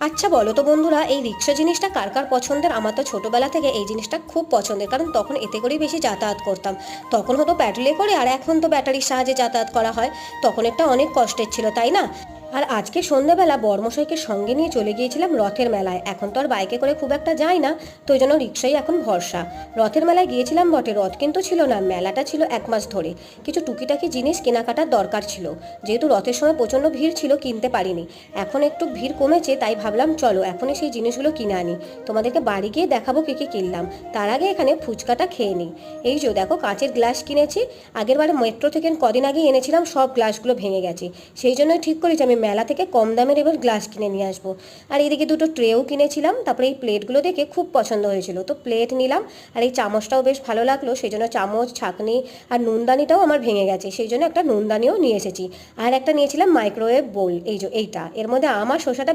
আচ্ছা বলো তো বন্ধুরা, এই রিক্সা জিনিসটা কার কার পছন্দের? আমার তো ছোটবেলা থেকে এই জিনিসটা খুব পছন্দের, কারণ তখন এতে করেই বেশি যাতায়াত করতাম। তখন হতো প্যাডেলে করে, আর এখন তো ব্যাটারির সাহায্যে যাতায়াত করা হয়। তখন একটা অনেক কষ্টের ছিল, তাই না? আর আজকে সন্ধ্যাবেলা বর্মশাইকে সঙ্গে নিয়ে চলে গিয়েছিলাম রথের মেলায়। এখন তো আর বাইকে করে খুব একটা যাই না, তো ওই জন্য রিক্সাই এখন ভরসা। রথের মেলায় গিয়েছিলাম বটে, রথ কিন্তু ছিল না, মেলাটা ছিল 1 মাস ধরে। কিছু টুকিটাকি জিনিস কেনাকাটার দরকার ছিল, যেহেতু রথের সময় প্রচণ্ড ভিড় ছিল, কিনতে পারিনি। এখন একটু ভিড় কমেছে, তাই ভাবলাম চলো এখনই সেই জিনিসগুলো কিনে আনি। তোমাদেরকে বাড়ি গিয়ে দেখাবো কী কী কিনলাম। তার আগে এখানে ফুচকাটা খেয়ে নিই। এই যে দেখো, কাঁচের গ্লাস কিনেছি। আগেরবারে মেট্রো থেকে কদিন আগে এনেছিলাম, সব গ্লাসগুলো ভেঙে গেছে। সেই জন্যই ঠিক করেছি আমি মেলা থেকে কম দামের এবার গ্লাস কিনে নিয়ে আসবো। আর এইদিকে দুটো ট্রেও কিনেছিলাম। তারপরে এই প্লেটগুলো দেখে খুব পছন্দ হয়েছিল, তো প্লেট নিলাম। আর এই চামচটাও বেশ ভালো লাগলো, সেই জন্য চামচ, ছাঁকনি আর নুনদানিটাও আমার ভেঙে গেছে, সেই জন্য একটা নুনদানিও নিয়ে এসেছি। আর একটা নিয়েছিলাম মাইক্রোওয়েভ বোল, এই যে এইটা, এর মধ্যে আমার শসাটা